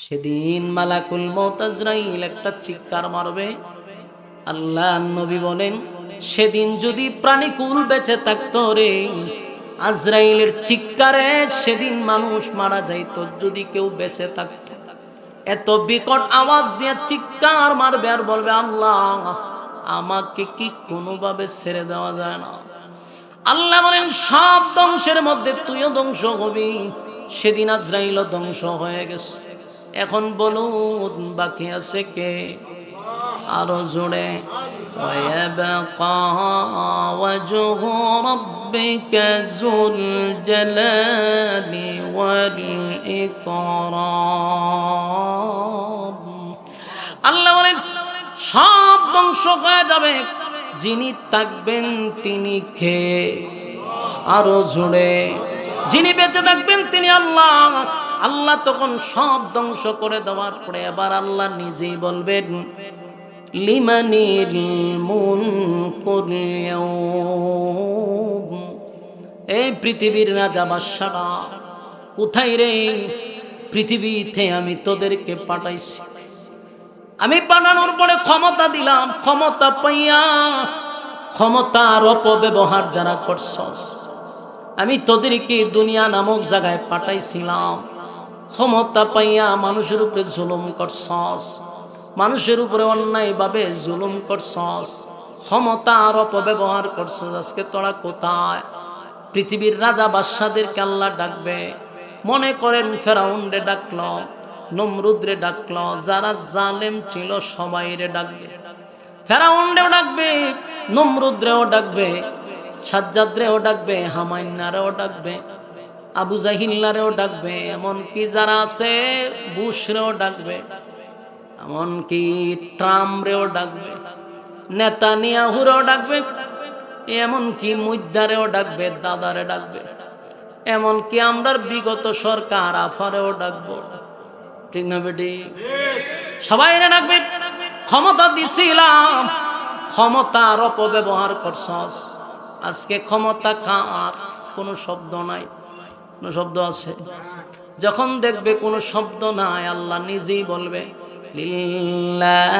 সেদিন মালাকুল মউত আজরাইল একটা চিৎকার মারবে। আল্লাহ নবী বলেন, সেদিন যদি প্রাণীকুল বেঁচে থাকতো রে, আজরাইলের চিৎকারে সেদিন মানুষ মারা যাইত। যদি কেউ বেঁচে থাকতো, এত বিকট আওয়াজ দিয়ে চিৎকার মারবে আর বলবে, আল্লাহ আমাকে কি কোনোভাবে ছেড়ে দেওয়া যায় না? আল্লাহ বলেন, সব ধ্বংসের মধ্যে তুইও ধ্বংস হবি। সেদিন আজরাইলও ধ্বংস হয়ে গেছে। এখন বলুন বাকি আছে কে? আরো জোরে, ওয়ায়াবকা ওয়াজহু রাব্বিকা যুল জালালি ওয়াল ইকরাম। আল্লাহ বলেন, সব ধ্বংস হয়ে যাবে, যিনি থাকবেন তিনি কে? আরো জোরে, যিনি বেঁচে থাকবেন তিনি আল্লাহ। আল্লাহ তখন সব ধ্বংস করে দেওয়ার পরে এবার আল্লাহ নিজেই বলবেন, লিমানিল মুলকুল ইয়াউম। এই পৃথিবীর রাজা বাদশারা কোথায় রে? পৃথিবীতে আমি তোদেরকে পাঠাইছি। আমি পাঠানোর পরে ক্ষমতা দিলাম, ক্ষমতা পাইয়া ক্ষমতার অপব্যবহার যারা করছস, আমি তোদেরকে দুনিয়া নামক জায়গায় পাঠাইছিলাম। ক্ষমতা পাইয়া মানুষের উপরে জুলুম করছস, মানুষের উপরে অন্যায়ভাবে জুলুম করছস, ক্ষমতার অপব্যবহার করছস। আজকে তোরা কোথায়? পৃথিবীর রাজা বাদশাদেরকে আল্লাহ ডাকবে। মনে করেন ফেরাউনরে ডাকল, নমরুদরে ডাকল, যারা জালেম ছিল সবাইরে ডাকবে। ফেরাউনরেও ডাকবে, নমরুদরেও ডাকবে, সাজ্জাদরেও ডাকবে, হামাইন্নারেও ডাকবে, আবু জাহিল্লারেও ডাকবে, এমনকি যারা আছে বুশরেও ডাকবে, এমনকি ট্রাম্পরেও ডাকবে, নেতানিয়াহুরেও ডাকবে, এমনকি মুদ্দারেও ডাকবে, দাদারে ডাকবে, এমনকি আমরার বিগত সরকার আফারেও ডাকবো। ঠিক না বেটি? সবাই ডাকবে। ক্ষমতা দিছিলাম, ক্ষমতার অপব্যবহার করছস। আজকে ক্ষমতা কার? কোনো শব্দ নাই। কোনো শব্দ আছে? যখন দেখবে কোনো শব্দ নাই, আল্লাহ নিজেই বলবে, লিল্লাহিল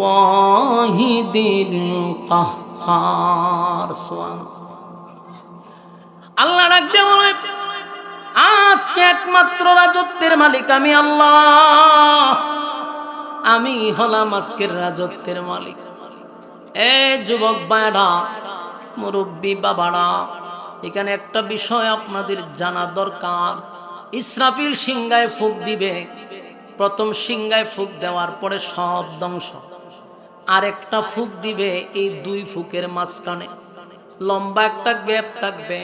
ওয়াহিদিল কাহ্হার। আল্লাহ ডাকতে বলে, আজকে একমাত্র রাজত্বের মালিক আমি আল্লাহ। আমি হলাম আজকের রাজত্বের মালিক। এ যুবক ভাইরা, মুরব্বী বাবারা, এখানে একটা বিষয় আপনাদের জানা দরকার। ইসরাফিল সিংহায় ফুঁক দিবে। প্রথম সিংহায় ফুঁক দেওয়ার পরে সব ধ্বংস। আরেকটা ফুঁক দিবে, এই দুই ফুঁকের মাঝখানে লম্বা একটা গ্যাপ থাকবে।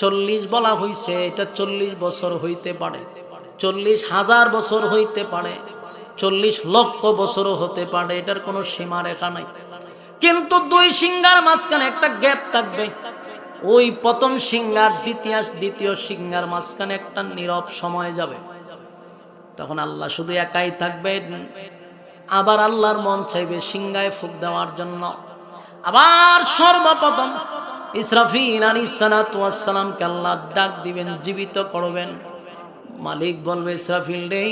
40 বলা হইছে, এটা 40 বছর হইতে পারে, 40,000 বছর হইতে পারে, 40 লক্ষ বছরও হতে পারে, এটার কোনো সীমা রেখা নাই। কিন্তু দুই সিংহার মাঝখানে একটা গ্যাপ থাকবে। ওই প্রথম সিংহার দ্বিতীয় সিংহার মাঝখানে একটা নীরব সময় যাবে। তখন আল্লাহ শুধু একাই থাকবেন। আবার আল্লাহর মন চাইবে সিংহায় ফুঁক দেওয়ার জন্য। আবার সর্বপ্রথম ইসরাফিল আলাইহিস সালাতু ওয়াস সালামকে আল্লাহ ডাক দিবেন, জীবিত করবেন। মালিক বলবে, ইসরাফিল রে,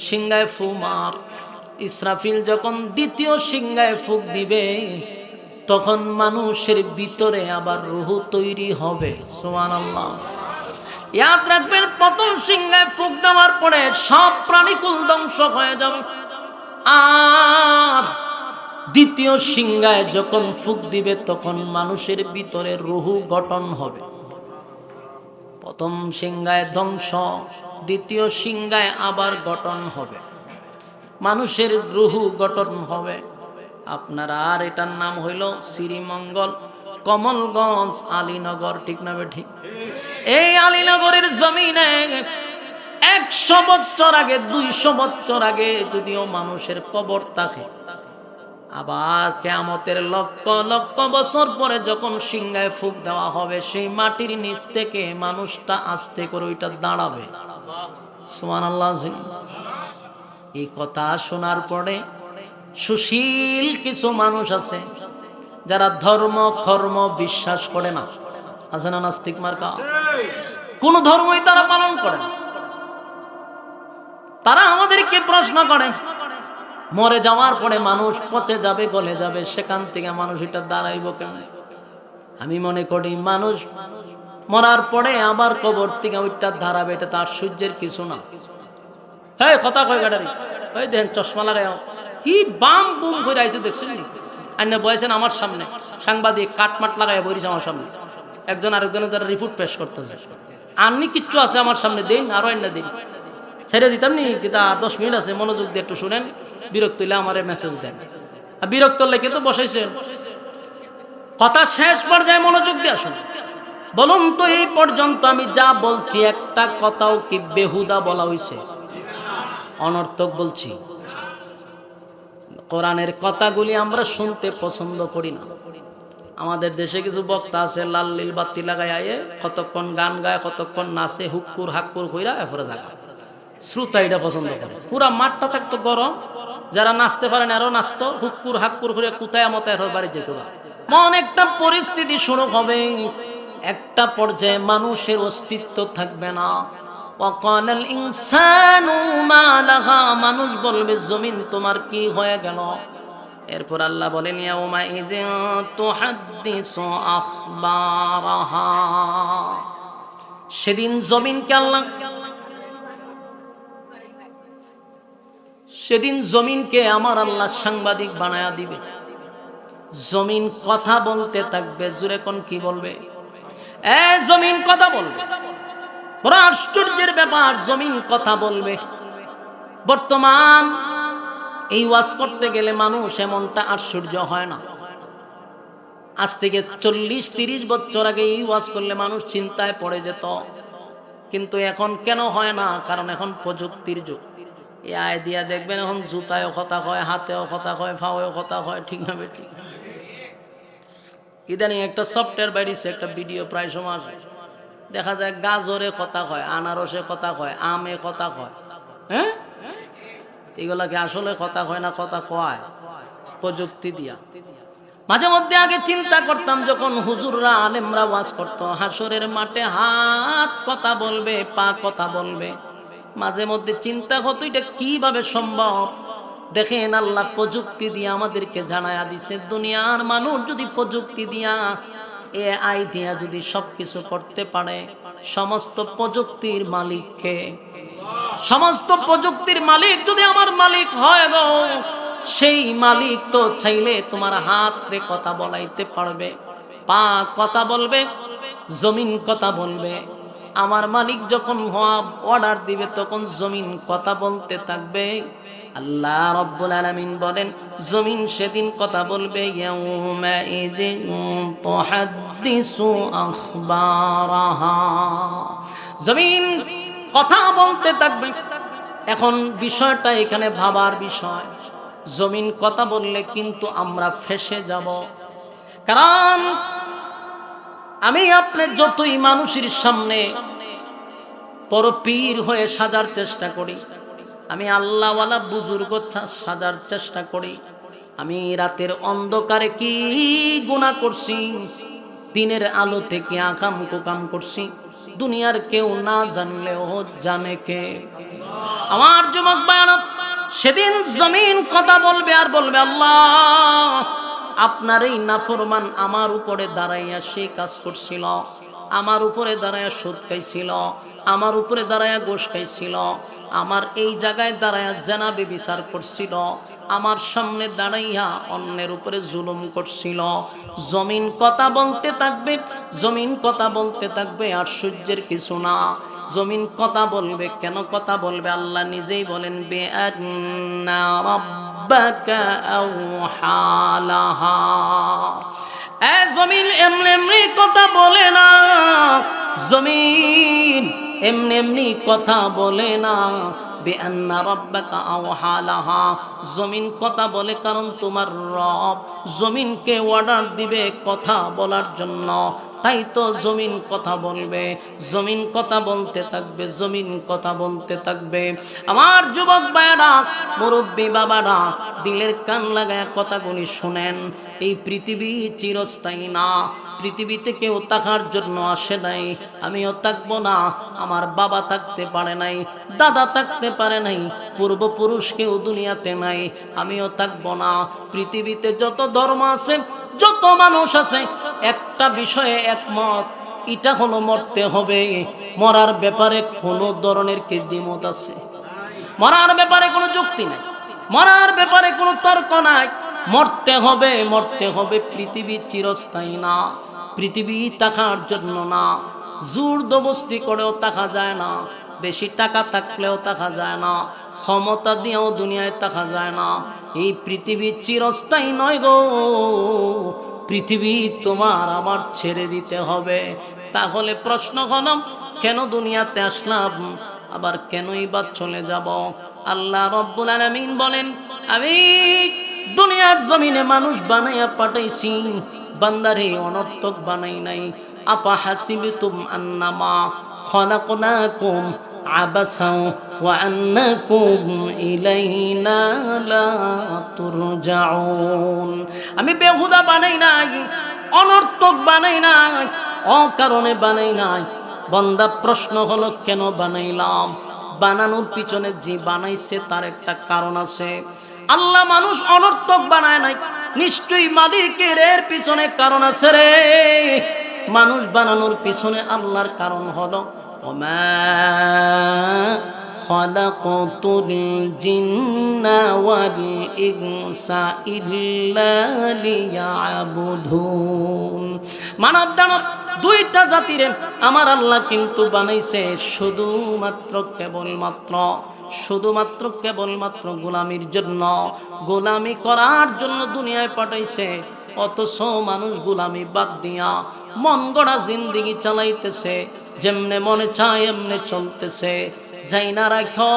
সিংহায় ফুঁক মার। ইসরাফিল যখন দ্বিতীয় সিংহায় ফুঁক দিবে, তখন মানুষের ভিতরে আবার রূহ তৈরি হবে। সুবহানাল্লাহ। ইয়াদ রাখবেন, প্রথম সিংহায় ফুঁক দেওয়ার পরে সব প্রাণীকুল ধ্বংস হয়ে যাবে। আর দ্বিতীয় সিংহায় যখন ফুঁক দিবে, তখন মানুষের ভিতরে রূহ গঠন হবে। প্রথম সিংহায় ধ্বংস, দ্বিতীয় সিংহায় আবার গঠন হবে, মানুষের রূহ গঠন হবে। আপনার আর এটার নাম হইল শ্রীমঙ্গল, কমলগঞ্জ, আলীনগর। ঠিক না বেঠি? এই আলীনগরের জমিনে 100 বছর আগে, 200 বছর আগে যদিও মানুষের কবর থাকে, আবার কিয়ামতের লক্ষ লক্ষ বছর পরে যখন সিংহায় ফুঁক দেওয়া হবে, সেই মাটির নিচ থেকে মানুষটা আস্তে করে ওইটা দাঁড়াবে। সুবহানাল্লাহ। এই কথা শোনার পরে সুশীল কিছু মানুষ আছে যারা ধর্ম কর্ম বিশ্বাস করে না। আছে না নাস্তিক মার্কা? কোন ধর্মই তারা পালন করে না। তারা আমাদেরকে প্রশ্ন করে, মরে যাওয়ার পরে মানুষ পচে যাবে, গলে যাবে, সেখান থেকে মানুষ এটা দাঁড়াইব কেমন? আমি মনে করি মানুষ মরার পরে আবার কবর থেকে ওইটা দাঁড়াবে, এটা তো আশ্চর্যের কিছু না। হ্যাঁ, কথা কয় গাড়ি, ওই দেখেন চশমা লাগাই কি বাম বুম করে আইছে, দেখছেন নি? আইনে বয়েছেন আমার সামনে, সাংবাদিক কাটমাট লাগাই বইছে আমার সামনে, একজন আরেকজনের দ্বারা রিপোর্ট পেশ করতেছে। আননি কিচ্ছু আছে আমার সামনে, দিন আরো আইনা দিন, ছেড়ে দিতাম নি, কিন্তু 10 মিনিট আছে, মনোযোগ দিয়ে একটু শুনেন, বিরক্ত হইলে আমার মেসেজ দেন। আর বিরক্ত হলে কিন্তু বসাইছেন, কথা শেষ পর্যায়ে মনোযোগ দিয়ে শুনুন। বলুন তো এই পর্যন্ত আমি যা বলছি একটা কথাও কি বেহুদা বলা হইছে? অনর্থক বলছি? কোরআনের কথাগুলি আমরা শুনতে পছন্দ করি না। আমাদের দেশে কিছু বক্তা আছে, লাল লীল বাতি লাগায় আয়ে কতক্ষণ গান গায়, কতক্ষণ নাচে, হুক্কুর হাক্কুর কইরা এরপরে জাগা। শ্রোতা এটা পছন্দ করে। পুরা মাঠটা থাকতো গরম, যারা নাচতে পারেন আরো নাচতো, হুক্কুর হাক্কুর করে কুতায় মতায় বাড়ি যেত। মন একটা পরিস্থিতি শুরু হবে, একটা পর্যায়ে মানুষের অস্তিত্ব থাকবে না। ওয়াকালাল ইনসানু মা লাহা, মানুষ বলবে জমিন তোমার কি হয়ে গেল? এরপর আল্লাহ বলেন ইয়াউমা ইযিন তুহাদ্দিসু আখবারাহা, সেদিন জমিনকে আল্লাহ, সেদিন জমিনকে আমার আল্লাহ সাংবাদিক বানায়া দিবে। জমিন কথা বলতে থাকবে। জুরে কোন কি বলবে? জমিন কথা বলবে। বড় আশ্চর্যের ব্যাপার, জমিন কথা বলবে। বর্তমান এই ওয়াজ করতে গেলে মানুষ এমনটা আশ্চর্য হয় না। আজ থেকে 40-30 বছর আগে এই ওয়াজ করলে মানুষ চিন্তায় পড়ে যেত, কিন্তু এখন কেন হয় না? কারণ এখন প্রযুক্তির যুগ। এই আয় দিয়া দেখবেন এখন জুতায়ও কথা হয়, হাতেও কথা হয়, ফাওয়েও কথা হয়, ঠিক না বেঠি? ইদানিং একটা সফটওয়্যার বাইরেছে, একটা ভিডিও প্রায় সময় আসে, দেখা যায় গাজরে কথা কয়, আনারসে কথা কয়, আমে কথা কয়। হ্যাঁ, এগুলা কি আসলে কথা কয় না কথা কয়? প্রযুক্তি দিয়া। মাঝে মধ্যে আগে চিন্তা করতাম, যখন হুজুররা আলেমরা ওয়াজ করতো, হাসরের মাঠে হাত কথা বলবে, পা কথা বলবে। মাঝে মধ্যে চিন্তা হতো এটা কিভাবে সম্ভব। দেখেন আল্লাহ প্রযুক্তি দিয়ে আমাদেরকে জানায়া দিছে, দুনিয়ার মানুষ যদি প্রযুক্তি দিয়া, এআই দিয়া যদি সবকিছু করতে পারে, সমস্ত প্রযুক্তির মালিককে, সমস্ত প্রযুক্তির মালিক যদি আমার মালিক হয় গো, সেই মালিক তো চাইলে তোমার হাত রে কথা বলাইতে পারবে, পা কথা বলবে, জমিন কথা বলবে। আমার মালিক যখন অর্ডার দিবে তখন জমিন কথা বলতে থাকবে। আল্লাহ রাব্বুল আলামিন বলেন, জমিন সেদিন কথা বলবে, ইয়াউমা ইযিন তুহাদ্দিসু আখবারাহা, জমিন কথা বলতে থাকবে। এখন বিষয়টা এখানে ভাবার বিষয়, জমিন কথা বললে কিন্তু আমরা ফেঁসে যাব। কারণ আমি আপনি যতই মানুষের সামনে বড় পীর হয়ে সাজার চেষ্টা করি, আমি আল্লাহওয়ালা বুজুর্গ সাজার চেষ্টা করি, আমি রাতের অন্ধকারে কি গুনাহ করছি, দিনের আলো থেকে আকাম কুকাম করছি, দুনিয়ার কেউ না জানলেও জানে কে? আমার যুবক ভাইরা, সেদিন জমিন কথা বলবে আর বলবে, আল্লাহ আপনার এই নাফরমান আমার উপরে দাঁড়াইয়া সে কাজ করছিল, আমার উপরে দাঁড়াইয়া সুদ খাইছিল, আমার উপরে দাঁড়াইয়া গোশ খাইছিল, আমার এই জায়গায় দাঁড়াইয়া জেনা ব্যভিচার করছিল, আমার সামনে দাঁড়াইয়া অন্যের উপরে জুলুম করছিল। জমিন কথা বলতে থাকবে, জমিন কথা বলতে থাকবে, আশ্চর্যের কিছু না। জমিন কথা বলবে, কেন কথা বলবে? আল্লাহ নিজেই বলেন, বিআন্না রাব্বাকা আওহা লাহা। জমিন এমনি এমনি কথা বলে না, জমিন এমনি এমনি কথা বলে না। বিআন্না রাব্বাকা আওহা লাহা, জমিন কথা বলে কারণ তোমার রব জমিনকে অর্ডার দিবে কথা বলার জন্য। তাই তো জমিন কথা বলবে, জমিন কথা বলতে থাকবে, জমিন কথা বলতে থাকবে। আমার যুবক ভাইরা, মুরব্বী বাবারা, দিলের কান লাগায় কথাগুলি শুনেন। এই পৃথিবী চিরস্থায়ী না, পৃথিবীতে কেউ থাকার জন্য আসে নাই, আমিও থাকবো না। আমার বাবা থাকতে পারে নাই, দাদা থাকতে পারে নাই, পূর্বপুরুষ কেউ দুনিয়াতে নাই, আমিও থাকবো না। পৃথিবীতে যত ধর্ম আছে, যত মানুষ আছে, একটা বিষয়ে একমত, এটা হলো মরতে হবে। মরার ব্যাপারে কোনো ধরনের কি দ্বিমত আছে? মরার ব্যাপারে কোনো যুক্তি নাই, মরার ব্যাপারে কোনো তর্ক নাই। মরতে হবে, মরতে হবে। পৃথিবী চিরস্থায়ী না, পৃথিবী থাকার জন্য না। জোর জবরদস্তি করেও থাকা যায় না, বেশি টাকা থাকলেও থাকা যায় না, ক্ষমতা দিয়েও দুনিয়ায় থাকা যায় না। এই পৃথিবী চিরস্থায়ী নয় গো। পৃথিবী তোমার আমার ছেড়ে দিতে হবে। তাহলে প্রশ্ন হলো, কেন দুনিয়াতে আসলাম, আবার কেনই বা চলে যাব? আল্লাহ রাব্বুল আলামিন বলেন, আমি দুনিয়ার জমিনে মানুষ বানাইয়া পাঠাইছি, বান্দারে অনর্থক বানাই নাই। আপা হাসিবতুম আন্নামা খলাকনাকুম আবাসাও ওয়া আন্নাকুম ইলাইনা লা তুরজাউন। আমি বেহুদা বানাই নাই, অনর্থক বানাই নাই, অকারণে বানাই নাই। বান্দা প্রশ্ন হলো, কেন বানাইলাম? বানানোর পিছনে যে বানাইছে তার একটা কারণ আছে। আল্লাহ মানুষ অনর্থক বানায় নাই, নিশ্চয়ই মালিকের এর পিছনে কারণ আছে রে। মানুষ বানানোর পিছনে আল্লাহর কারণ হলো, ওমা খালাকতুল জিন্না ওয়াল ইনসা ইল্লা লিয়াবুদুন। মানব দানব দুইটা জাতিরে আমার আল্লাহ কিন্তু বানাইছে কেবলমাত্র গোলামির জন্য, গোলামি করার জন্য দুনিয়ায় পাঠাইছে। অথচ মানুষ গোলামি বাদ দিয়া মন গড়া জিন্দেগি চালাইতেছে, যেমনে মনে চায় এমনে চলতেছে। যাই না রাখো,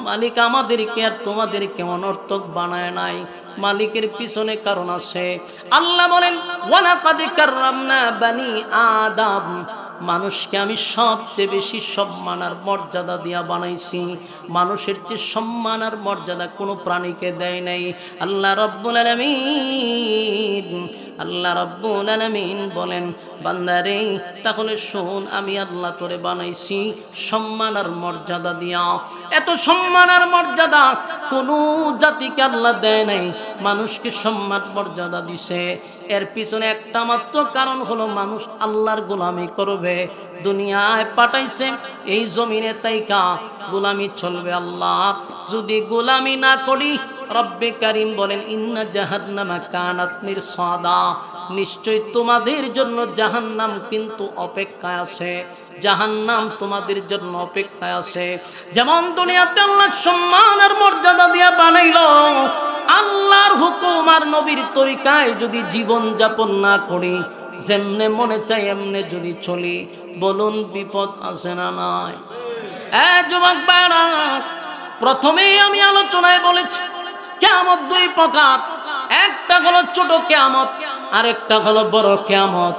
মালিক আমাদেরকে আর তোমাদেরকে অনর্থক বানায় নাই, মালিকের পিছনে কারণ আছে। আল্লাহ বলেন, ওয়ালাকাদ কাররামনা বানি আদম, মানুষকে আমি সবচেয়ে বেশি সম্মান আর মর্যাদা দিয়া বানাইছি। মানুষের চেয়ে সম্মান আর মর্যাদা কোনো প্রাণীকে দেয় নাই আল্লাহ রাব্বুল আলামিন বলেন, বান্দারে তাহলে শোন, আমি আল্লাহ তোরে বানাইছি সম্মান আর মর্যাদা দিয়া। এত সম্মান আর মর্যাদা কোনো জাতিকে আল্লাহ দেয় নাই, মানুষকে সম্মান মর্যাদা দিছে। এর পিছনে একটা মাত্র কারণ হলো, মানুষ আল্লাহর গোলামি করবে। দুনিয়ায় পাঠাইছে এই জমিনে তাইকা গোলামি চলবে। আল্লাহ যদি গোলামি না করি, রব্বে কারীম বলেন, ইন্না জাহান্নামা কানাত মিরসাদা, নিশ্চয় তোমাদের জন্য জাহান্নাম কিন্তু অপেক্ষায় আছে, জাহান্নাম তোমাদের জন্য অপেক্ষায় আছে। যেমন দুনিয়াতে আল্লাহ সম্মান আর মর্যাদা দিয়া বানাইলো, আল্লাহর হুকুম আর নবীর তরিকায় যদি জীবন যাপন না করি, যেমনে মনে চাই এমনে যদি চলি, বলুন বিপদ আছে না নাই? যুবক ভাইরা, প্রথমেই আমি আলোচনায় বলেছি কিয়ামত দুই প্রকার। একটা হলো ছোট কিয়ামত, আর একটা হলো বড় কিয়ামত।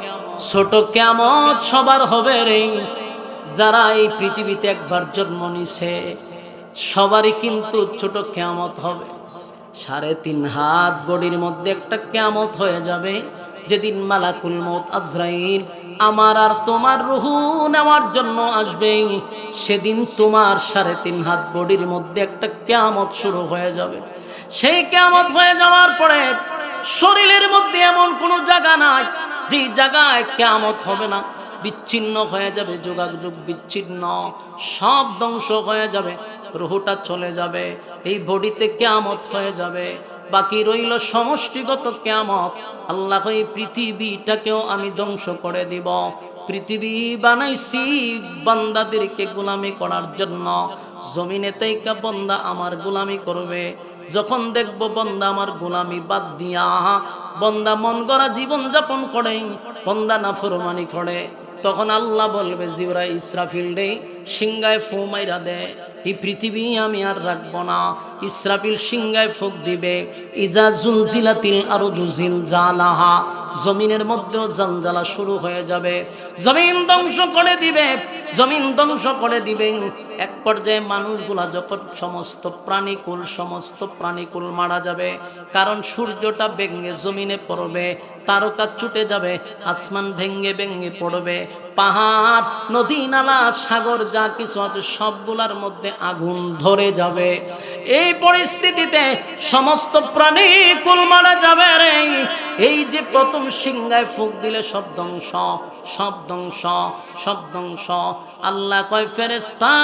ছোট কিয়ামত সবার হবে রে, যারা এই পৃথিবীতে একবার জন্ম নিছে সবারই কিন্তু ছোট কিয়ামত হবে। 3.5 হাত বডির মধ্যে একটা কিয়ামত হয়ে যাবে, যেদিন মালাকুল মউত আজরাইল আমার আর তোমার রূহ নেওয়ার জন্য আসবে। সেদিন তোমার 3.5 হাত বডির মধ্যে একটা কিয়ামত শুরু হয়ে যাবে। সেই কিয়ামত হয়ে যাওয়ার পরে শরীরের মধ্যে এমন কোনো জায়গা নাই যে জায়গায় কিয়ামত হবে না। বিচ্ছিন্ন হয়ে যাবে, যোগাযোগ বিচ্ছিন্ন, সব ধ্বংস হয়ে যাবে, রূহটা চলে যাবে, এই বডিতে কিয়ামত হয়ে যাবে। বাকি রইল সমষ্টিগত কিয়ামত। আল্লাহ এই পৃথিবীটাকেও আমি ধ্বংস করে দিব। পৃথিবী বানাইছি বান্দাদেরকে গোলামি করার জন্য, জমিনে তাইকা বান্দা আমার গোলামি করবে। যখন দেখব বান্দা আমার গোলামি বাদ দিয়া বান্দা মন গড়া জীবন যাপন করে, বান্দা নাফরমানি করে, তখন আল্লাহ বলবে, জিবরাইল ইসরাফিল রে, সিংহায় ফু মাইরা দে, এই পৃথিবী আমি আর রাখবো না। ইসরাফিল সিংহায় ফুক দিবে, ইজা জুলজিলাতিল আরদু জিলজালাহা, জমিনের মধ্যেও জালজালা শুরু হয়ে যাবে, জমিন ধ্বংস করে দিবে, জমিন ধ্বংস করে দিবে। এক পর্যায়ে মানুষগুলা যখন সমস্ত প্রাণীকুল মারা যাবে, কারণ সূর্যটা ভেঙে জমিনে পড়বে, তারকা ছুটে যাবে, আসমান ভেঙে ভেঙে পড়বে, পাহাড় নদী নালা সাগর যা কিছু আছে সবগুলার মধ্যে আগুন ধরে যাবে। এই পরিস্থিতিতে সমস্ত প্রাণীকুল মারা যাবে রে। এই যে প্রথম সিংহায় ফুঁক দিলে সব ধ্বংস, সব ধ্বংস, সব ধ্বংস। আল্লাহ কয় ফেরেশতা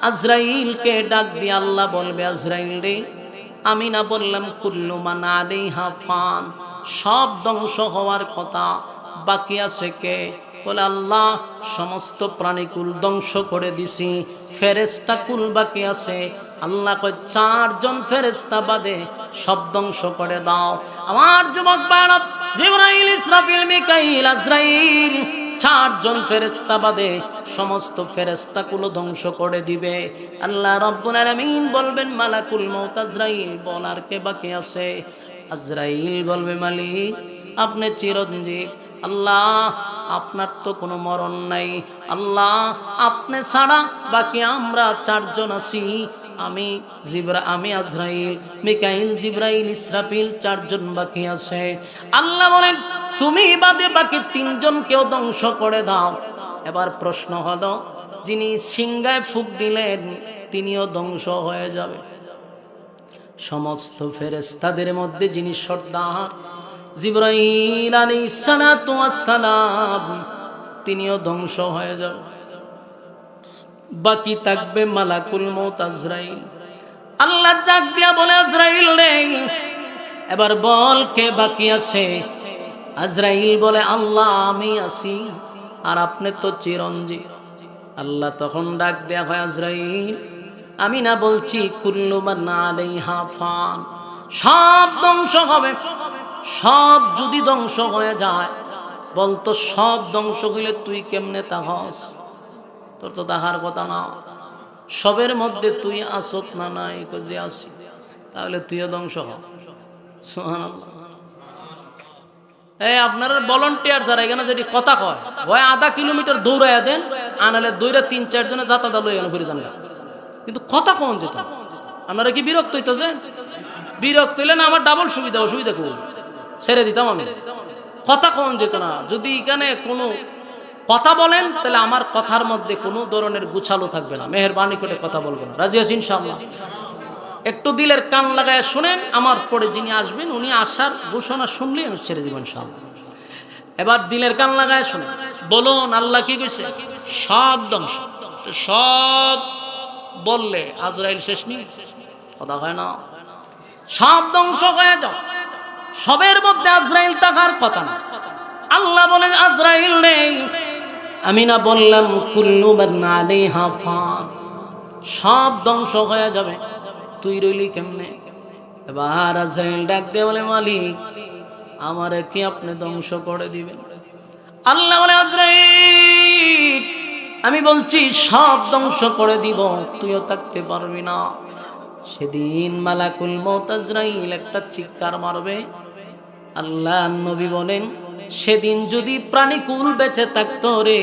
আজরাইলকে ডাক দিয়ে আল্লাহ বলবে, আজরাইল রে, আমি না বললাম কুল্লু মান আলাইহা ফান, সব ধ্বংস হওয়ার কথা, বাকি আছে কে? বলে আল্লাহ সমস্ত প্রাণীকুল ধ্বংস করে দিছি, ফেরেশতা কুল বাকি আছে। আল্লাহ কয় 4 জন ফেরেশতা বাদে সব ধ্বংস করে দাও। আমার যুবক ভাইরা, জিবরাইল, ইসরাফিল, মিকাইল, আজরাইল 4 জন ফেরেশতা বাদে সমস্ত ফেরেশতা কুল ধ্বংস করে দিবে। আল্লাহ রাব্বুল আলামিন বলবেন, মালাকুল মউত আজরাইল বল আর কে বাকি আছে? আজরাইল বলবে, মালিক আপনি চিরঞ্জীব, আল্লাহ আপনার তো কোনো মরণ নাই, আল্লাহ আপনি ছাড়া বাকি আমরা 4 জন আছি, আমি আজরাইল, মিকাইল, জিবরাইল, ইসরাফিল 4 জন বাকি আছে। আল্লাহ বলেন, তুমি বাদে বাকি 3 জনকেও ধ্বংস করে দাও। এবার প্রশ্ন হলো, যিনি সিংহায় ফুঁক দিলেন তিনিও ধ্বংস হয়ে যাবে। সমস্ত ফেরেশতাদের মধ্যে যিনি সর্দার জিবরাইল আলাইহিস সালাতু ওয়াস সালাম, তিনিও ধ্বংস হয়ে যাবে। বাকি থাকবে মালাকুল মউত আজরাইল। আল্লাহ ডাক দিয়া বলে, আজরাইল রে, এবার বল কে বাকি আছে? আজরাইল বলে, আল্লাহ আমি আছি, আর আপনি তো চিরঞ্জীব। আল্লাহ তখন ডাক দেয়া হয়, আজরাইল আমি না বলছি কুল্লু মান আলাইহা ফান, সব ধ্বংস হবে। সব যদি ধ্বংস হয়ে যায়, বলতো সব ধ্বংস হইলে তুই কেমনে তাহস? তোর তো দেখার কথা না। সবের মধ্যে তুই আসত না, নাই যে আসি, তাহলে তুইও ধ্বংস হ। সুবহানাল্লাহ। এই আপনার ভলান্টিয়ার যারা এখানে যদি কথা কয়, হয় 0.5 কিলোমিটার দৌড়াইয়া দেন, আনালে 2-3-4 জনে যাতা দা লইয়া ফিরে যান, কিন্তু কথা কন যেত। আপনারা কি বিরক্ত হইতেছেন? বিরক্ত হইলে না আমার ডাবল সুবিধা, অসুবিধা করব, ছেড়ে দিতাম আমি। কথা কন যেত না। যদি এখানে কোনো কথা বলেন তাহলে আমার কথার মধ্যে কোনো ধরনের গুছালো থাকবে না, মেহেরবানি করে কথা বলবেন। রাজি আছেন ইনশাআল্লাহ? একটু দিলের কান লাগায় শুনেন, আমার পরে যিনি আসবেন উনি আসার ঘোষণা শুনলেই আমি ছেড়ে দিব ইনশাআল্লাহ। এবার দিলের কান লাগায় শুনেন, বলুন আল্লাহ কি কইছে? সব ধ্বংস। সব বললে আজরাইল শেষ নেই, কথা হয় না। সব ধ্বংস হয়ে যাও, সবের মধ্যে আজরাইল থাকার কথা না। আল্লাহ বলেন, আজরাইল নেই, আমি না বললাম কুল্লু মান আলাইহা ফান, সব ধ্বংস হয়ে যাবে, তুই রইলি কেমনে? এবার আজরাইল ডাক দিয়ে বলে, মালিক আমারে কি আপনি ধ্বংস করে দিবেন? আল্লাহ বলে, আজরাইল আমি বলছি সব ধ্বংস করে দিব, তুইও থাকতে পারবি না। সেদিন মালাকুল মউত আজরাইল একটা চিৎকার মারবে। আল্লাহ নবী বলেন, সেদিন যদি প্রাণীকুল বেঁচে থাকতো রে,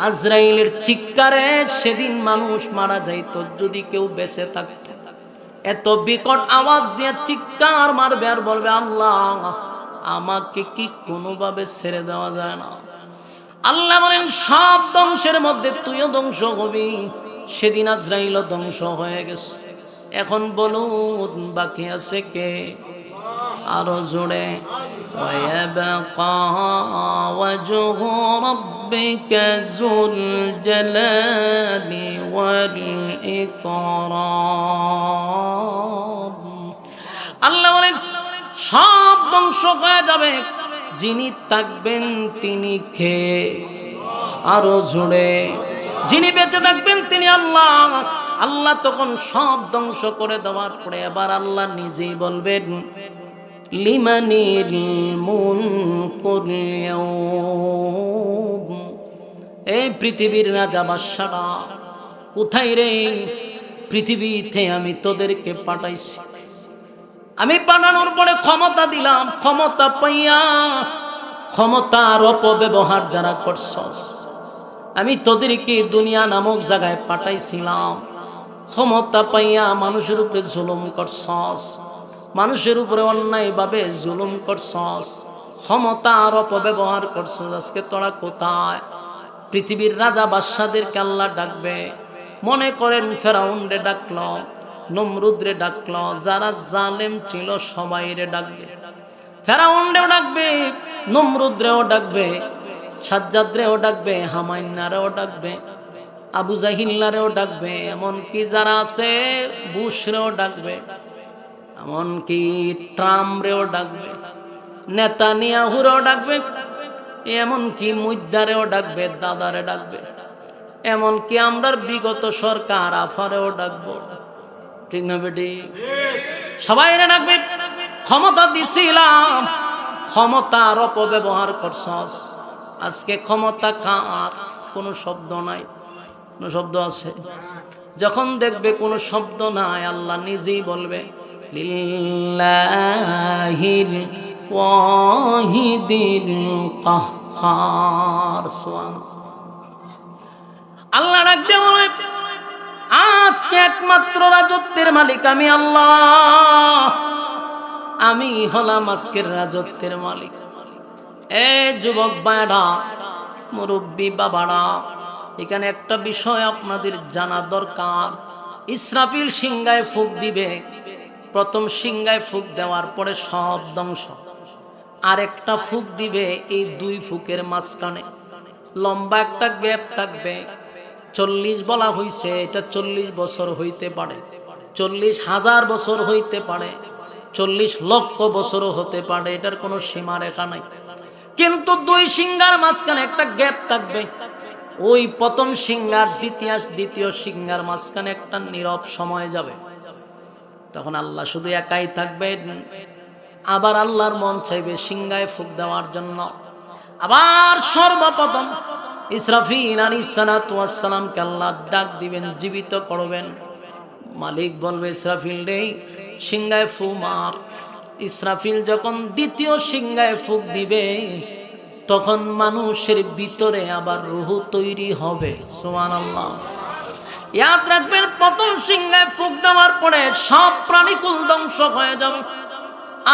আজরাইলের চিৎকারে সেদিন মানুষ মারা যাইত। যদি কেউ বেঁচে থাকতো, এত বিকট আওয়াজ দিয়ে চিৎকার মারবে আর বলবে, আল্লাহ আমাকে কি কোনোভাবে ছেড়ে দেওয়া যায় না? আল্লাহ বলেন, সব ধ্বংসের মধ্যে তুইও ধ্বংস হবি। সেদিন আজরাইলও ধ্বংস হয়ে গেছে। এখন বলুন বাকি আছে কে? আরো জোরে, ওয়ায়াবকা ওয়াজহু রাব্বিকা যুল জালালি ওয়াল ইকরাম। আল্লাহ বলেন, সব ধ্বংস হয়ে যাবে, যিনি থাকবেন তিনি কে? আরো জোরে, যিনি বেঁচে থাকবেন তিনি আল্লাহ। আল্লাহ তখন সব ধ্বংস করে দেওয়ার পরে এবার আল্লাহ নিজেই বলবেন, লিমানিল মুলকুল ইয়াউম, এই পৃথিবীর রাজা বাদশারা কোথায় রে? পৃথিবীতে আমি তোদেরকে পাঠাইছি, আমি পাঠানোর পরে ক্ষমতা দিলাম, ক্ষমতা পাইয়া ক্ষমতার অপব্যবহার যারা করছস, আমি তোদেরকে দুনিয়া নামক জায়গায় পাঠাইছিলাম। ক্ষমতা পাইয়া মানুষের উপরে জুলুম করছস, মানুষের উপরে অন্যায়ভাবে জুলুম করছস, ক্ষমতার অপব্যবহার করছস। আজকে তোরা কোথায়? পৃথিবীর রাজা বাদশাদেরকে আল্লাহ ডাকবে। মনে করেন ফেরাউনরে ডাকলো, নমরুদরে ডাকলো, যারা জালেম ছিল সবাইরে ডাকবে। ফেরাউনরেও ডাকবে, নমরুদরেও ডাকবে, সাজ্জাদরেও ডাকবে, হামাইন্নারেও ডাকবে, আবু জাহিল্লারেও ডাকবে, এমনকি যারা আছে বুশরেও ডাকবে, এমনকি ট্রাম্পরেও ডাকবে, নেতানিয়াহুরেও ডাকবে, এমনকি মুদ্দারেও ডাকবে, দাদারে ডাকবে, এমনকি আমরার বিগত সরকার আফারেও ডাকবো। ঠিক না বেটি? সবাইরে ডাকবে। ক্ষমতা দিছিলাম, ক্ষমতার অপব্যবহার করছস। আজকে ক্ষমতা কার? কোনো শব্দ নাই। কোনো শব্দ আছে? যখন দেখবে কোনো শব্দ নাই, আল্লাহ নিজেই বলবে লিল্লাহিল ওয়াহিদিল কাহ্হার। আল্লাহ ডাকতে বলে, আজকে একমাত্র রাজত্বের মালিক আমি আল্লাহ। আমি হলাম আজকের রাজত্বের মালিক। এ যুবক ভাইরা, মুরব্বী বাবারা, এখানে একটা বিষয় আপনাদের জানা দরকার। ইসরাফিল সিংহায় ফুঁক দিবে। প্রথম সিংহায় ফুঁক দেওয়ার পরে সব ধ্বংস। আরেকটা ফুঁক দিবে, এই দুই ফুঁকের মাঝখানে লম্বা একটা গ্যাপ থাকবে। 40 বলা হইছে, এটা 40 বছর হইতে পারে, 40,000 বছর হইতে পারে, 40 লক্ষ বছরও হতে পারে, এটার কোনো সীমা রেখা নাই। কিন্তু দুই সিংহার মাঝখানে একটা গ্যাপ থাকবে। ওই প্রথম সিংহার দ্বিতীয় সিংহার মাঝখানে একটা নীরব সময় যাবে। তখন আল্লাহ শুধু একাই থাকবেন। আবার আল্লাহর মন চাইবে সিংহায় ফুঁক দেওয়ার জন্য। আবার সর্বপ্রথম ইসরাফিল আলাইহিস সালাতু ওয়াস সালামকে আল্লাহ ডাক দিবেন, জীবিত করবেন। মালিক বলবে, ইসরাফিল রে, সিংহায় ফুঁক মার। ইসরাফিল যখন দ্বিতীয় সিংহায় ফুঁক দিবে, তখন মানুষের ভিতরে আবার রূহ তৈরি হবে। সুবহানাল্লাহ। ইয়াদ রাখবেন, প্রথম সিংহায় ফুঁক দেওয়ার পরে সব প্রাণীকুল ধ্বংস হয়ে যাবে।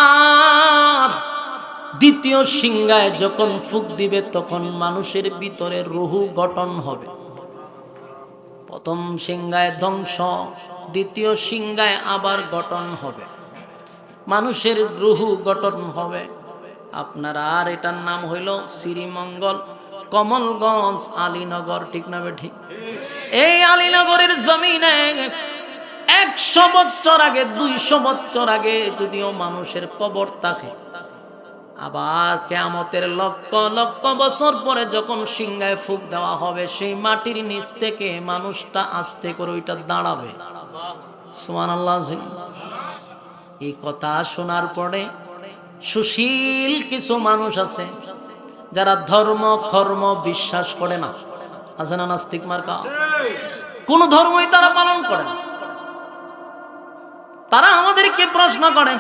আর দ্বিতীয় সিংহায় যখন ফুঁক দিবে, তখন মানুষের ভিতরে রূহ গঠন হবে। প্রথম সিংহায় ধ্বংস, দ্বিতীয় সিংহায় আবার গঠন হবে, মানুষের রূহ গঠন হবে। আপনার আর এটার নাম হইল শ্রীমঙ্গল, কমলগঞ্জ, আলীনগর। ঠিক না বেঠি? এই আলীনগরের জমিনে 100 বছর আগে, 200 বছর আগে যদিও মানুষের কবর থাকে, আবার কিয়ামতের লক্ষ লক্ষ বছর পরে যখন সিংহায় ফুঁক দেওয়া হবে, সেই মাটির নিচ থেকে মানুষটা আস্তে করে ওইটা দাঁড়াবে। সুবহানাল্লাহ। এই কথা শোনার পরে সুশীল কিছু মানুষ আছে যারা ধর্ম কর্ম বিশ্বাস করে না। আছে না নাস্তিক মার্কা? কোন ধর্মই তারা পালন করে না। তারা আমাদেরকে প্রশ্ন করে,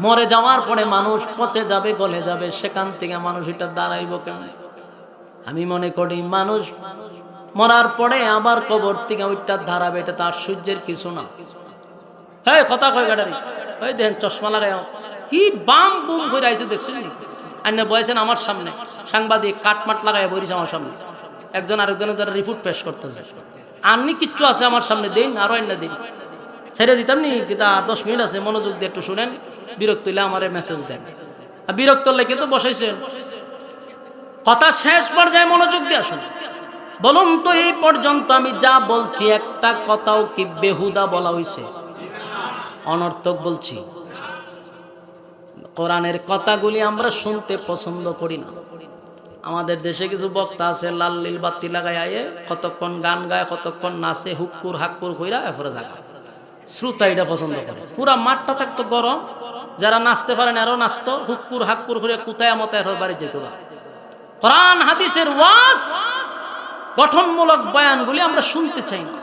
মরে যাওয়ার পরে মানুষ পচে যাবে, গলে যাবে, সেখান থেকে মানুষ এটা দাঁড়াইব কেমন? আমি মনে করি মানুষ মরার পরে আবার কবর থেকে ওইটা দাঁড়াবে, এটা তো আশ্চর্যের কিছু না। হ্যাঁ, কথা কয় গাড়ি, ওই দেখেন চশমা লাগাই কি বাম বুম করে আইছে, দেখছেন? আইনে বলেছেন আমার সামনে, সাংবাদিক কাটমাট লাগাই বইছে আমার সামনে, একজন আরেকজনের দ্বারা রিপোর্ট পেশ করতেছে। আপনি কিচ্ছু আছে আমার সামনে দিন, আরো আইনা দিন, ছেড়ে দিতাম নি। কিন্তু 10 মিনিট আছে, মনোযোগ দিয়ে একটু শুনেন। বিরক্ত হইলে আমার মেসেজ দেন। বিরক্ত হলে কিন্তু বসাইছেন, কথা শেষ পর্যায়ে মনোযোগ দিয়ে শুনেন। বলুন তো, এই পর্যন্ত আমি যা বলছি একটা কথাও কি বেহুদা বলা হইছে? অনর্থক বলছি? কোরআনের কথাগুলি আমরা শুনতে পছন্দ করি না। আমাদের দেশে কিছু বক্তা আছে, লাল লীল বাতি লাগাই আয়ে কতক্ষণ গান গায়, কতক্ষণ নাচে, হুক্কুর হাক্কুর কইরা এরপরে জায়গা। শ্রোতা এটা পছন্দ করে। পুরা মাঠটা থাকতো গরম, যারা নাচতে পারেন আরো নাচতো, হুক্কুর হাক্কুর করে কুতায় মতো এর বাড়ি যেত। কোরআন হাদিসের ওয়াজ, গঠনমূলক বয়ানগুলি আমরা শুনতে চাই না।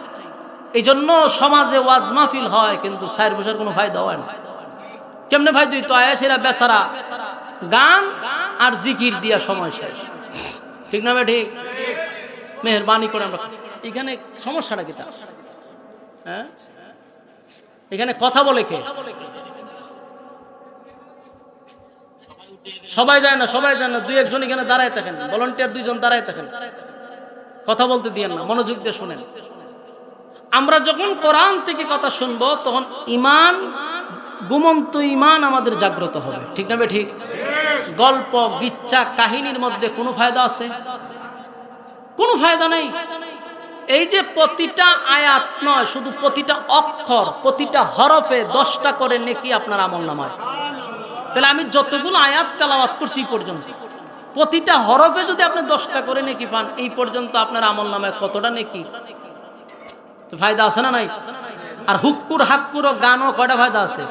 এই জন্য সমাজে ওয়াজ মাহফিল হয়, কিন্তু 4 বছর কোনো ফায়দা হয় না। কেমনে ভাই তুই তো আয়াসেরা বেচারা গান আর জিকির দিয়া সময় শেষ, ঠিক না ভাই? ঠিক। মেহেরবানি করে আমরা এখানে সমস্যাটা কি? হ্যাঁ, এখানে কথা বলে কে? সবাই যায় না, সবাই যায় না, দুই একজন এখানে দাঁড়ায় থাকেন, ভলান্টিয়ার দুইজন দাঁড়ায় থাকেন, কথা বলতে দিয়েন না, মনোযোগ দিয়ে শুনেন। আমরা যখন কোরআন থেকে কথা শুনবো তখন ইমান, ঘুমন্ত ইমান আমাদের জাগ্রত হবে, ঠিক না ভাই? ঠিক। গল্প গিচ্ছা কাহিনীর মধ্যে কোনো ফায়দা আছে? কোনো ফায়দা নেই। এই যে প্রতিটা আয়াত নয়, শুধু প্রতিটা অক্ষর, প্রতিটা হরফে 10টা করে নেকি আপনার আমলনামায়। তাহলে আমি যতগুলো আয়াত তেলাওয়াত করছি পর্যন্ত, প্রতিটা হরফে যদি আপনি 10টা করে নেকি পান, এই পর্যন্ত আপনার আমলনামায় কতটা নেকি? তো ফায়দা আছে না নাই? আর হুক্কুর হাক্কুর ও গানও কয়টা ফায়দা আছে?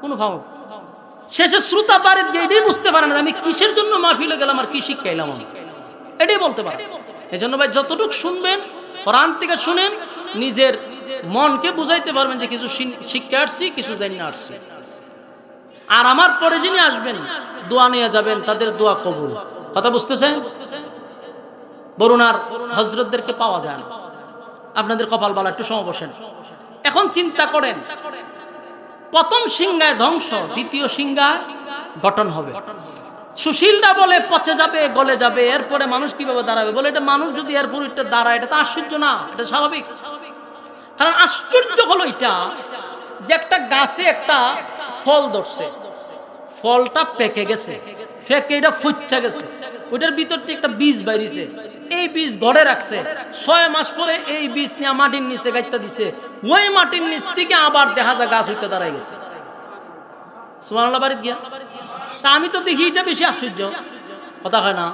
কোনো ফায়দা। শেষে শ্রোতা পারে এটাই বুঝতে পারে না আমি কিসের জন্য মাহফিলে গেলাম আর কি শিক্ষাইলাম, আমি এটাই বলতে পারি। এই জন্য ভাই যতটুকু শুনবেন কোরআন থেকে শুনেন, নিজের মনকে বুঝাইতে পারবেন যে কিছু শিক্ষা আসছি, কিছু জানি না আসছি। আর আমার পরে যিনি আসবেন দোয়া নিয়ে যাবেন, তাদের দোয়া কবুল। কথা বুঝতেছেন? বরুণার হযরতদেরকে পাওয়া যায় না, আপনাদের কপাল বালা। একটু সময় বসেন। এখন চিন্তা করেন, প্রথম সিংহায় ধ্বংস, দ্বিতীয় সিংহায় গঠন হবে। সুশীলরা বলে পচে যাবে, গলে যাবে, এরপরে মানুষ কিভাবে দাঁড়াবে? বলে এটা মানুষ যদি এরপর এটা দাঁড়ায়, এটা তো আশ্চর্য না, এটা স্বাভাবিক। কারণ আশ্চর্য হলো এটা যে একটা গাছে একটা ফল ধরছে, ফলটা পেকে গেছে, পেকে এটা ফুচ্ছা গেছে, ওইটার ভিতর থেকে একটা বীজ বাইরেছে, এই বীজ ঘরে রাখছে, 6 মাস পরে এই বীজ নিয়ে মাটির নিচে গাইতে দিছে, ওই মাটির নিচ থেকে আবার দেখা যায় গাছ হইতে দাঁড়ায় গেছে। সুবহানাল্লাহ বাড়ি গিয়া তা আমি তো দেখি এটা বেশি আশ্চর্য, কথা হয় না?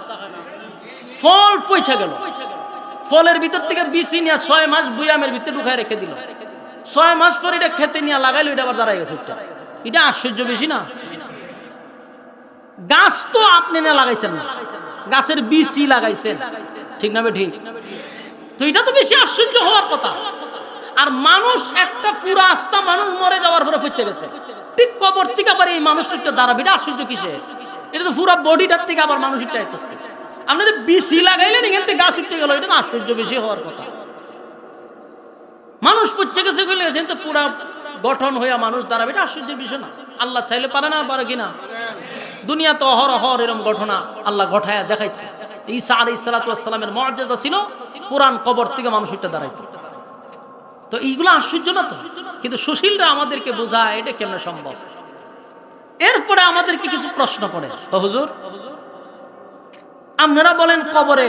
ফল পয়সা গেল, ফলের ভিতর থেকে বিচি নিয়ে 6 মাস বুয়ামের ভিতরে ঢুকায় রেখে দিল, 6 মাস পরে এটা খেতে নিয়ে লাগাইলো, এটা আবার দাঁড়ায় গেছে। এটা আশ্চর্য বেশি না? গাছ তো আপনি না লাগাইছেন না, গাছের বিচি লাগাইছেন, ঠিক না ভাই? ঠিক। তো এটা তো বেশি আশ্চর্য হওয়ার কথা। আর মানুষ একটা পুরা আস্থা মানুষ মরে যাওয়ার পরে পচে গেছে, ঠিক কবর থেকে আবার এই মানুষটা দাঁড়াবে, এটা আশ্চর্য কিসে? এটা তো পুরা বডিটার থেকে আবার মানুষটা আসতেছে। আপনাদের বিচি লাগাইলেন, এখান থেকে গাছ উঠতে গেল, এটা তো আশ্চর্য বেশি হওয়ার কথা। মানুষ পচে গেছে গেলে গেছেন তো পুরা গঠন হইয়া মানুষ দাঁড়াবে, এটা আশ্চর্যের বিষয় না। আল্লাহ চাইলে পারে না? পারে কিনা? দুনিয়া তো অহরহ এরকম ঘটনা আল্লাহ ঘটায়া দেখাইছে। ঈসা আলাইহিস সালাতু ওয়াস সালামের মুআজিজা ছিল পুরান কবর থেকে মানুষ উঠে দাঁড়াইতো। তো এইগুলো আশ্চর্য না তো? কিন্তু সুশীলরা আমাদেরকে বোঝায় এটা কেমনে সম্ভব। এরপরে আমাদেরকে কিছু প্রশ্ন করে, তো হুজুর আপনারা বলেন কবরে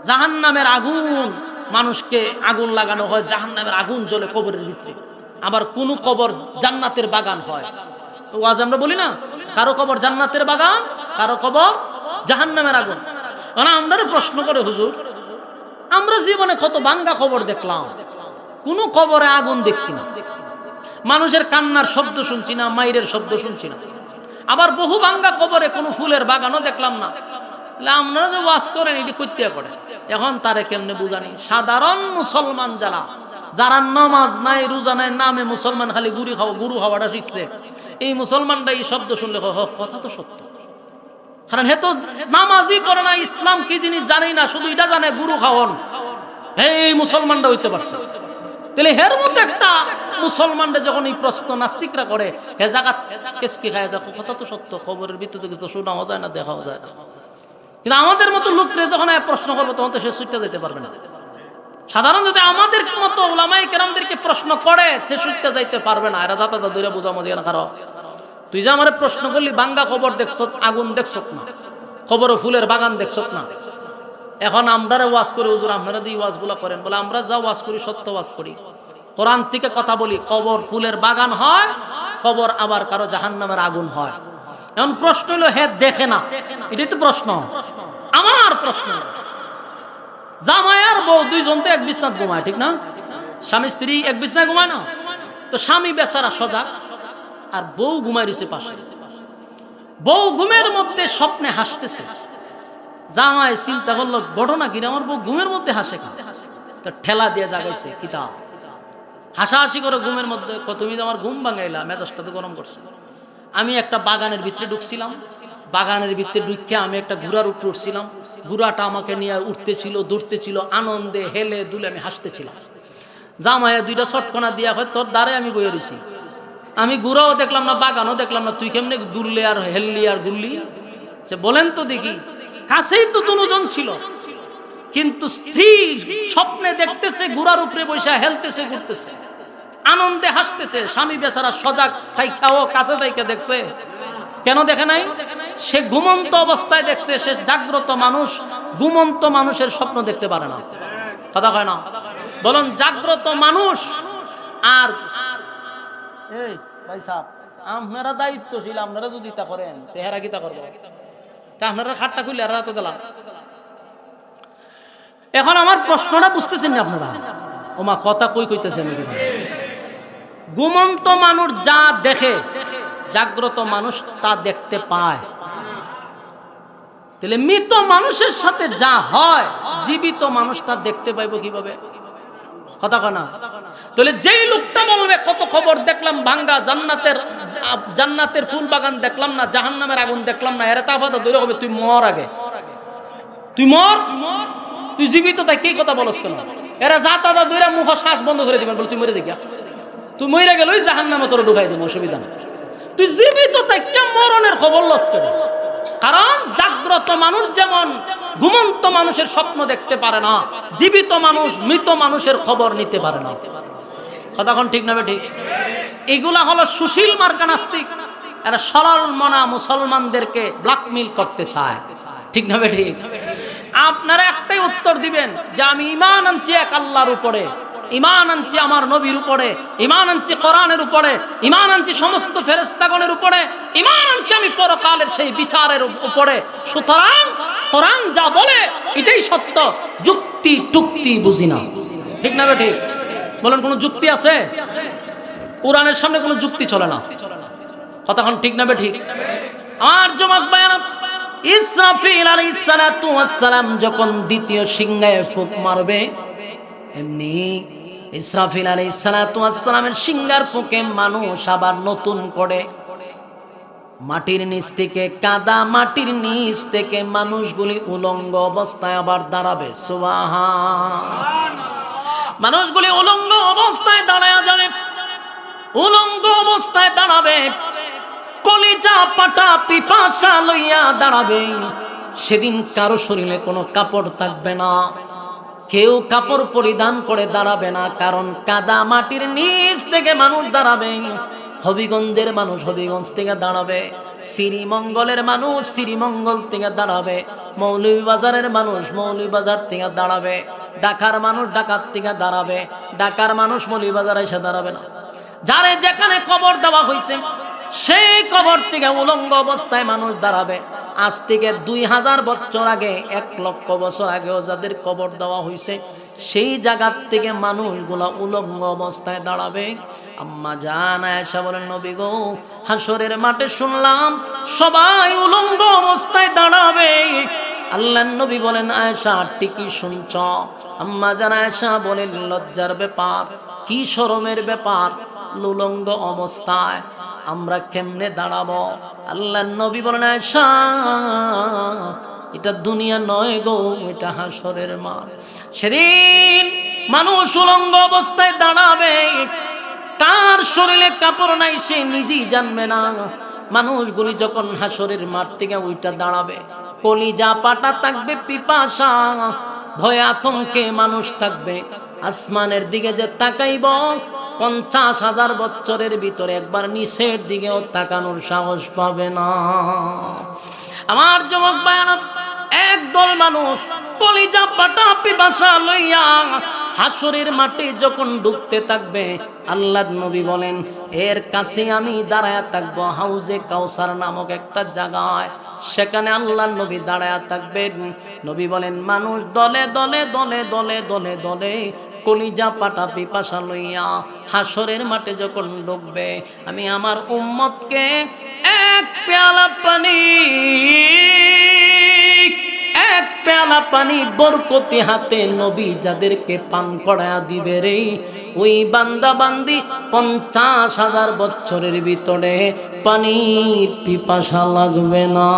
জাহান্নামের আগুন, মানুষকে আগুন লাগানো হয়, জাহান্নামের আগুন জ্বলে কবরের ভিতরে, আবার কোন কবর জান্নাতের বাগান হয়। ওয়াজ আমরা বলি না, কারো কবর জান্নাতের বাগান, কারো কবর জাহান্নামের আগুন। আমরা প্রশ্ন করে, হুজুর আমরা জীবনে কত ভাঙ্গা কবর দেখলাম, কোন কবরে আগুন দেখছি না, মানুষের কান্নার শব্দ শুনছি না, মাইরের শব্দ শুনছি না, আবার বহু ভাঙ্গা কবরে কোনো ফুলের বাগানও দেখলাম না। আপনারা যে ওয়াজ করেন এটি করতে করেন, এখন তারে কেমনে বুঝানি? সাধারণ মুসলমান যারা নামাজ নাই, রোজা নাই, নামে মুসলমান, খালি গুরু খাওয়াটা শিখছে, এই মুসলমানটা এই শব্দ শুনলে কথা তো সত্য। কারণ হে তো নামাজই পড়ে না, ইসলাম কি জিনিস জানেই না, শুধু এটা জানে গুরু খাওয়ান, এই মুসলমানটা হইতে পারছে। তাহলে হের মতো একটা মুসলমানরা যখন এই প্রশ্ন নাস্তিকরা করে, হে জায়গা কেসকি খায় যাচ্ছে, কথা তো সত্য, খবরের ভিতরে কিছু শোনাও যায় না, দেখাও যায় না। কিন্তু আমাদের মতো লোকরে যখন প্রশ্ন করবো তখন তো সে ছুটতে যেতে পারবে না। সাধারণ যদি আমাদের মতো ওলামায়ে কেরামদেরকে প্রশ্ন করে, সে ছুটতে যাইতে পারবে না। এরা যাতা দূরে বোঝামো দিয়ে না, কারো তুই যে আমার প্রশ্ন করলি বাঙ্গা খবর দেখছ, আগুন দেখছ না, খবর ফুলের বাগান দেখছ না, এখন আমরা ওয়াজ করি, হুজুর আপনারা দিয়ে ওয়াজ গুলা করেন, বলে আমরা যা ওয়াজ করি সত্য ওয়াজ করি, কোরআন থেকে কথা বলি। কবর ফুলের বাগান হয়, কবর আবার কারো জাহান্নামের আগুন হয়। এখন প্রশ্ন হলো, হে দেখে না, এটাই তো প্রশ্ন। আমার প্রশ্ন, জামাই আর বউ দুইজন তো এক বিছনাত ঘুমায়, ঠিক না? স্বামী স্ত্রী এক বিছনায় ঘুমায় না? তো স্বামী বেচারা সজাগ, আর বউ ঘুমায় রয়েছে পাশে। বউ ঘুমের মধ্যে স্বপ্নে হাসতেছে, জামাই চিন্তা করলো ঘটনা কিনা, আমার বউ ঘুমের মধ্যে হাসে, ঠেলা দিয়ে জাগাইছে কিতাব, হাসাহাসি করে ঘুমের মধ্যে, তুমি তো আমার ঘুম ভাঙাইলা, মেজাজটা তো গরম করছো। আমি একটা বাগানের ভিতরে ঢুকছিলাম, বাগানের ভিতরে ঢুকে আমি একটা ঘোড়ার উপরে উঠছিলাম, ঘোড়াটা আমাকে নিয়ে উঠতেছিল, দৌড়তেছিল, আনন্দে হেলে দুলে আমি হাসতেছিলাম। জামাইয়া দুইটা শটকনা দিয়া হয় তোর দ্বারে আমি বয়ে রয়েছি, আমি ঘোড়াও দেখলাম না, বাগানও দেখলাম না, তুই কেমনে দুললি আর হেললি আর গুললি? সে বলেন তো দেখি, কাছেই তো দুজন ছিল, কিন্তু স্ত্রী স্বপ্নে দেখতেছে ঘোড়ার উপরে বসে হেলতেছে, ঘুরতেছে, আনন্দে হাসতেছে। স্বামী বেচারা সজাগ তাই খাও কাছে তাইকে দেখছে, কেন দেখে নাই? সে ঘুমন্ত অবস্থায় দেখছে। সে জাগ্রত মানুষ ঘুমন্ত মানুষের স্বপ্ন দেখতে পারে না, কথা কয় না? বলুন জাগ্রত মানুষ আর এই ভাই সাহেব, আপনারা দায়িত্বশীল, আপনারা যদি তা করেন তেহারা কি তা করবো? আপনারা খাটটা খুলে আর তো দিলাম। এখন আমার প্রশ্নটা বুঝতেছেন না আপনারা? ওমা কথা কই কইতেছেন? ঘুমন্ত মানুষ যা দেখে জাগ্রত মানুষ তা দেখতে পায়। তাহলে মৃত মানুষের সাথে যা হয় জীবিত মানুষ তা দেখতে পাইব কিভাবে? কথা কনা? তাহলে যেই লোকটা বলবে কত খবর দেখলাম ভাঙ্গা, জান্নাতের ফুল বাগান দেখলাম না, জাহান্নামের আগুন দেখলাম না, এরা তা কথা ধরে হবে তুই মর আগে, তুই মর, তুই জীবিত তাই কি কথা বলস কেন? এরা যা তাদা ধরে মুখ শ্বাস বন্ধ করে দিবেন, বলে তুই মরে যা, তুই মরে গেল জাহান্নামে তোর ঢুকাই দেবো, অসুবিধা নেই। তুই জীবিত তাই কে মরণের খবর লস কেন? কারণ জাগ্রত মানুষ যেমন ঘুমন্ত মানুষের স্বপ্ন দেখতে পারে না, জীবিত মানুষ মৃত মানুষের খবর নিতে পারে না। কতক্ষণ ঠিক না বেঠিক? এগুলা হলো সুশীল মার্কা নাস্তিক। এরা সরল মনা মুসলমানদেরকে ব্ল্যাকমেইল করতে চায়, ঠিক না বেঠিক? আপনারা একটাই উত্তর দিবেন যে আমি ঈমান আনছি এক আল্লাহর উপরে, ঈমান আনছি আমার নবীর উপরে, ঈমান আনছি কোরআনের উপরে, ঈমান আনছি সমস্ত ফেরেশতাগণের উপরে, ঈমান আনছি আমি পরকালের সেই বিচারের উপরে। সুতরাং কোরআন যা বলে এটাই সত্য, যুক্তি টুক্তি বুঝি না, ঠিক না বেঠিক? বলেন কোন যুক্তি আছে? কোরআনের সামনে কোনো যুক্তি চলে না, কতক্ষণ ঠিক না বেঠিক? আমার জমাত বায়ান, ইসরাফিল আলাইহিস সালাতু ওয়াস সালাম যখন দ্বিতীয় সিংহায় ফুঁক মারবে, এমনি ইসরাফিল আলাইহিস সালাতু ওয়াস সালামের সিংহার ফুঁকে মানুষ আবার নতুন করে মাটির নিচ থেকে, কাদা মাটির নিচ থেকে মানুষগুলি উলঙ্গ অবস্থায় আবার দাঁড়াবে। সুবহান! মানুষগুলি উলঙ্গ অবস্থায় দাঁড়ায় যাবে, উলঙ্গ অবস্থায় দাঁড়াবে, কলিজা পাটা পিপাসা লইয়া দাঁড়াবে। সেদিন কারো শরীরে কোনো কাপড় থাকবে না, কেউ কাপড় পরিধান করে দাঁড়াবে না, কারণ কাদা মাটির নিচ থেকে মানুষ দাঁড়াবে। হবিগঞ্জের মানুষ হবিগঞ্জ থেকে দাঁড়াবে, শ্রীমঙ্গলের মানুষ শ্রীমঙ্গল থেকে দাঁড়াবে, মৌলভীবাজারের মানুষ মৌলভীবাজার থেকে দাঁড়াবে, ঢাকার মানুষ ঢাকার থেকে দাঁড়াবে, ঢাকার মানুষ মৌলভীবাজারে এসে দাঁড়াবে না। যারে যেখানে কবর দেওয়া হয়েছে সেই কবর থেকে উলঙ্গ অবস্থায় মানুষ দাঁড়াবে। আজ থেকে 2000 বছর আগে, 1 লক্ষ বছর আগেও যাদের কবর দেওয়া হয়েছে সেই জায়গার থেকে মানুষগুলা উলঙ্গ অবস্থায় দাঁড়াবে। আম্মা জান আয়েশা বলেন, নবী গো, হাসরের মাঠে শুনলাম সবাই উলঙ্গ অবস্থায় দাঁড়াবে। আল্লাহর নবী বলেন, আয়েশা ঠিকই শুনছ। আম্মা জান আয়েশা বলেন, লজ্জার ব্যাপার, কি শরমের ব্যাপার, উলঙ্গ অবস্থায় আমরা কেমনে দাঁড়াবো? আল্লাহর নবী বলেন, আয়েশা এটা দুনিয়া নয় গো, এটা হাসরের মাঠ। সেদিন মানুষ উলঙ্গ অবস্থায় দাঁড়াবে, তার শরীরে কাপড় নাই, সে নিজেই জানবে না। মানুষগুলি যখন হাসরের মাঠ থেকে ওইটা দাঁড়াবে, কলিজা পাটা থাকবে পিপাসা, ভয় আতঙ্কে মানুষ থাকবে। আসমানের দিকে যে তাকাইব 50,000 বছরের ভিতরে একবার নিচের দিকেও তাকানোর সাহস পাবে না। আমার যুবক ভাইরা, একদল মানুষ কলিজা পাটা পিপাসা লইয়া হাসরের মাঠে যখন ঢুকতে থাকবে, আল্লাহর নবী বলেন, এর কাছে আমি দাঁড়ায়া থাকবো হাউজে কাউসার নামক একটা জায়গায়। সেখানে আল্লাহর নবী দাঁড়ায়া থাকবেন। নবী বলেন, মানুষ দলে দলে দলে দলে দলে দলে কলিজা পাটা পিপাসা লইয়া হাসরের মাঠে যখন ঢুকবে, আমি আমার উম্মতকে এক পেয়ালা পানি, এক পেয়ালা পানি বরকতি হাতে নবী যাদেরকে পান করায়া দিবে রে, ওই বান্দা বান্দি 50,000 বছরের ভিতরে পানির পিপাসা লাগবে না।